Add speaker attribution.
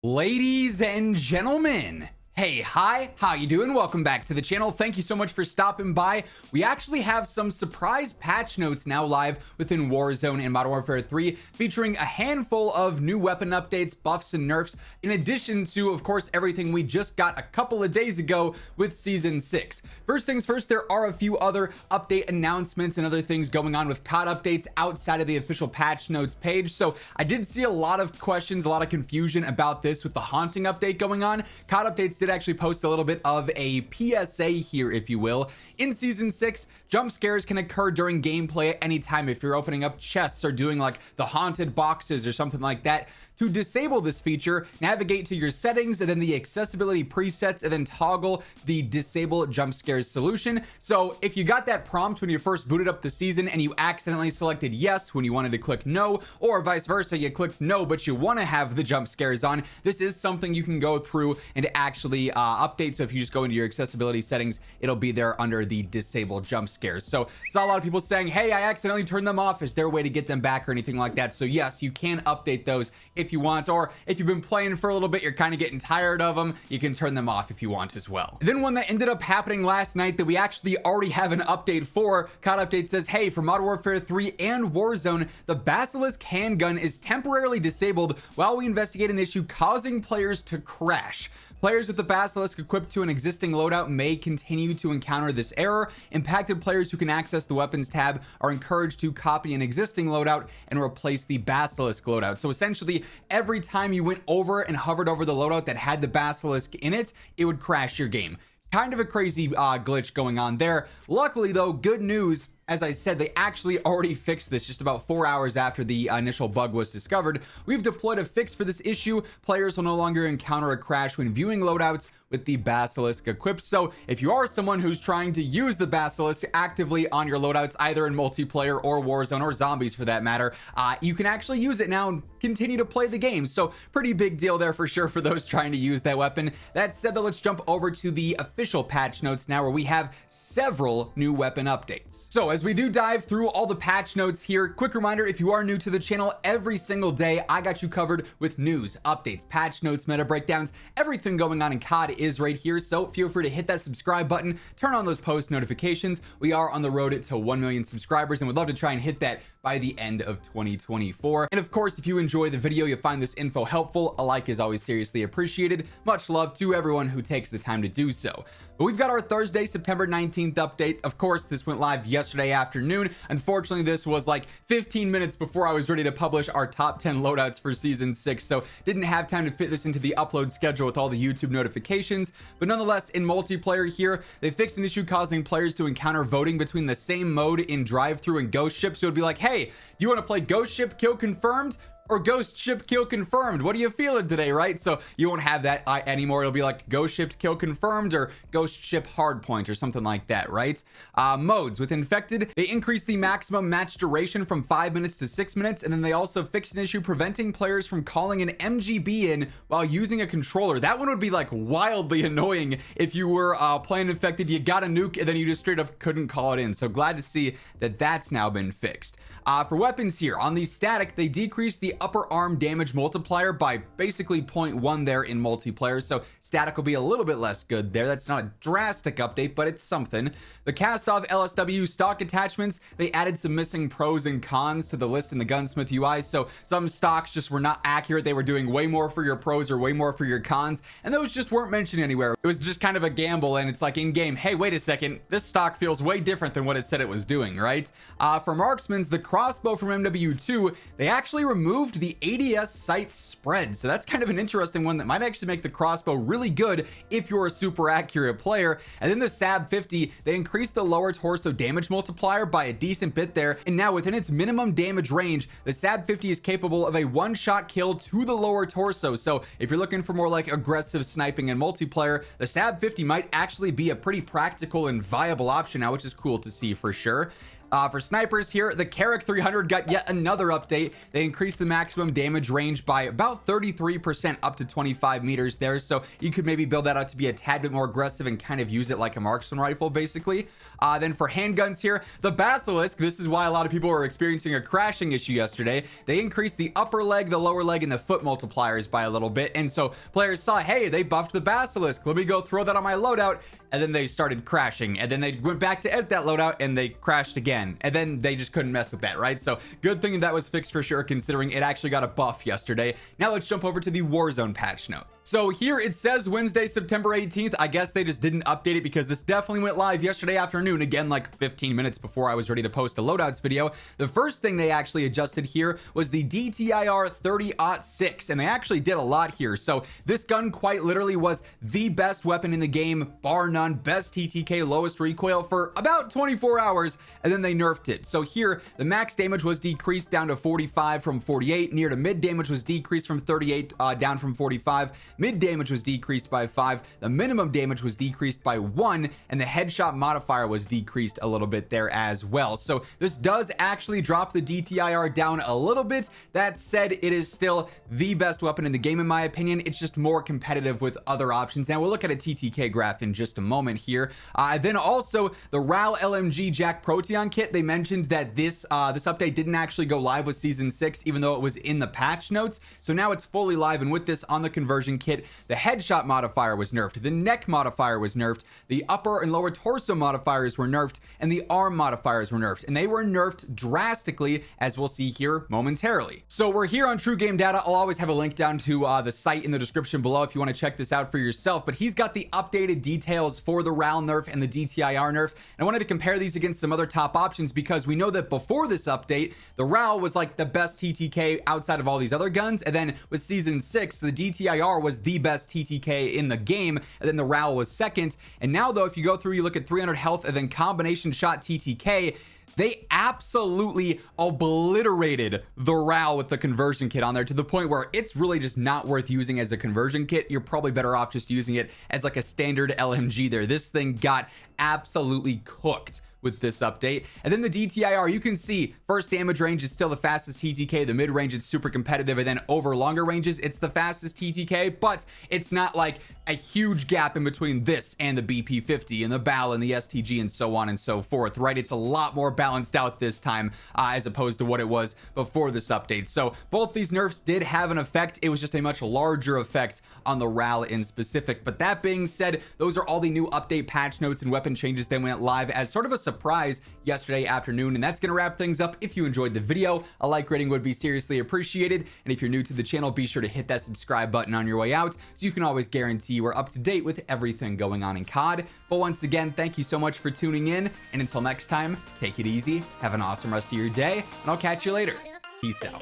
Speaker 1: Ladies and gentlemen, hey, hi, how you doing? Welcome back to the channel. Thank you so much for stopping by. We actually have some surprise patch notes now live within Warzone and Modern Warfare 3, featuring a handful of new weapon updates, buffs, and nerfs, in addition to, of course, everything we just got a couple of days ago with Season 6. First things first, there are a few other update announcements and other things going on with COD updates outside of the official patch notes page. So I did see a lot of questions, a lot of confusion about this with the haunting update going on. COD updates did actually post a little bit of a PSA here, if you will. In Season 6, jump scares can occur during gameplay at any time if you're opening up chests or doing like the haunted boxes or something like that. To disable this feature, navigate to your settings and then the accessibility presets and then toggle the disable jump scares solution. So if you got that prompt when you first booted up the season and you accidentally selected yes when you wanted to click no, or vice versa, you clicked no but you want to have the jump scares on, this is something you can go through and actually update. So if you just go into your accessibility settings, it'll be there under the disable jump scares. So saw a lot of people saying, hey, I accidentally turned them off. Is there a way to get them back or anything like that? So yes, you can update those if you want, or if you've been playing for a little bit, you're kind of getting tired of them, you can turn them off if you want as well. Then one that ended up happening last night that we actually already have an update for, COD Update says, hey, for Modern Warfare 3 and Warzone, the Basilisk handgun is temporarily disabled while we investigate an issue causing players to crash. Players with the Basilisk equipped to an existing loadout may continue to encounter this error. Impacted players who can access the weapons tab are encouraged to copy an existing loadout and replace the Basilisk loadout. So essentially, every time you went over and hovered over the loadout that had the Basilisk in it, it would crash your game. Kind of a crazy glitch going on there. Luckily though, good news. As I said, they actually already fixed this just about 4 hours after the initial bug was discovered. We've deployed a fix for this issue. Players will no longer encounter a crash when viewing loadouts with the Basilisk equipped. So if you are someone who's trying to use the Basilisk actively on your loadouts, either in multiplayer or Warzone or zombies for that matter, you can actually use it now and continue to play the game. So pretty big deal there for sure for those trying to use that weapon. That said though, let's jump over to the official patch notes now, where we have several new weapon updates. So as we do dive through all the patch notes here, quick reminder, if you are new to the channel, every single day I got you covered with news, updates, patch notes, meta breakdowns, everything going on in COD is right here. So feel free to hit that subscribe button, turn on those post notifications. We are on the road to 1 million subscribers and would love to try and hit that by the end of 2024. And of course, if you enjoy the video, you find this info helpful, a like is always seriously appreciated. Much love to everyone who takes the time to do so. But we've got our Thursday, September 19th update. Of course, this went live yesterday afternoon. Unfortunately, this was like 15 minutes before I was ready to publish our top 10 loadouts for Season 6, so didn't have time to fit this into the upload schedule with all the YouTube notifications. But nonetheless, in multiplayer here, they fixed an issue causing players to encounter voting between the same mode in drive-thru and ghost ship. So it'd be like, hey, do you want to play ghost ship kill confirmed or ghost ship kill confirmed? What are you feeling today, right? So you won't have that anymore. It'll be like ghost ship kill confirmed or ghost ship hardpoint or something like that, right? Modes with infected, they increased the maximum match duration from 5 minutes to 6 minutes, and then they also fixed an issue preventing players from calling an MGB in while using a controller. That one would be like wildly annoying if you were playing infected, you got a nuke, and then you just straight up couldn't call it in. So glad to see that that's now been fixed. For weapons here, on the static, they decreased the upper arm damage multiplier by basically 0.1 there in multiplayer, so static will be a little bit less good there. That's not a drastic update, but it's something. The cast off LSW stock attachments, they added some missing pros and cons to the list in the gunsmith UI, so some stocks just were not accurate. They were doing way more for your pros or way more for your cons, and those just weren't mentioned anywhere. It was just kind of a gamble, and it's like in game, hey, wait a second, this stock feels way different than what it said it was doing, right? For marksmans, the crossbow from MW2, they actually removed the ADS sight spread. So that's kind of an interesting one that might actually make the crossbow really good if you're a super accurate player. And then the SAB 50, they increased the lower torso damage multiplier by a decent bit there. And now within its minimum damage range, the SAB 50 is capable of a one-shot kill to the lower torso. So if you're looking for more like aggressive sniping in multiplayer, the SAB 50 might actually be a pretty practical and viable option now, which is cool to see for sure. For snipers here, the Carrick 300 got yet another update. They increased the maximum damage range by about 33% up to 25 meters there. So you could maybe build that out to be a tad bit more aggressive and kind of use it like a marksman rifle, basically. Then for handguns here, the Basilisk, this is why a lot of people were experiencing a crashing issue yesterday. They increased the upper leg, the lower leg, and the foot multipliers by a little bit. And so players saw, hey, they buffed the Basilisk. Let me go throw that on my loadout. And then they started crashing, and then they went back to edit that loadout and they crashed again, and then they just couldn't mess with that, right? So good thing that was fixed for sure, considering it actually got a buff yesterday. Now let's jump over to the Warzone patch notes. So here it says Wednesday, September 18th. I guess they just didn't update it because this definitely went live yesterday afternoon, again like 15 minutes before I was ready to post a loadouts video. The first thing they actually adjusted here was the DTIR 30-06, and they actually did a lot here. So this gun quite literally was the best weapon in the game, bar none. Best TTK, lowest recoil for about 24 hours, and then they nerfed it. So here the max damage was decreased down to 45 from 48. Near to mid damage was decreased from 38 down from 45. Mid damage was decreased by 5. The minimum damage was decreased by 1, and the headshot modifier was decreased a little bit there as well. So this does actually drop the DTIR down a little bit. That said, it is still the best weapon in the game in my opinion. It's just more competitive with other options. Now we'll look at a TTK graph in just a moment here. Then also the RAL LMG Jack Proteon kit, they mentioned that this update didn't actually go live with season 6, even though it was in the patch notes. So now it's fully live, and with this on the conversion kit, the headshot modifier was nerfed, the neck modifier was nerfed, the upper and lower torso modifiers were nerfed, and the arm modifiers were nerfed, and they were nerfed drastically, as we'll see here momentarily. So we're here on True Game Data. I'll always have a link down to the site in the description below if you want to check this out for yourself, but he's got the updated details for the RAL nerf and the DTIR nerf. And I wanted to compare these against some other top options because we know that before this update, the RAL was like the best TTK outside of all these other guns, and then with season 6, the DTIR was the best TTK in the game, and then the RAL was second. And now though, if you go through, you look at 300 health and then combination shot TTK, they absolutely obliterated the RAL with the conversion kit on there, to the point where it's really just not worth using as a conversion kit. You're probably better off just using it as like a standard LMG there. This thing got absolutely cooked with this update. And then the DTIR, you can see first damage range is still the fastest TTK, the mid range it's super competitive, and then over longer ranges it's the fastest TTK, but it's not like a huge gap in between this and the BP50 and the BAL and the STG and so on and so forth, right? It's a lot more balanced out this time as opposed to what it was before this update. So both these nerfs did have an effect. It was just a much larger effect on the RAL in specific. But that being said, those are all the new update patch notes and weapon changes that went live as sort of a surprise yesterday afternoon. And that's going to wrap things up. If you enjoyed the video, a like rating would be seriously appreciated. And if you're new to the channel, be sure to hit that subscribe button on your way out so you can always guarantee we're up to date with everything going on in COD. But once again, thank you so much for tuning in. And until next time, take it easy, have an awesome rest of your day, and I'll catch you later. Peace out.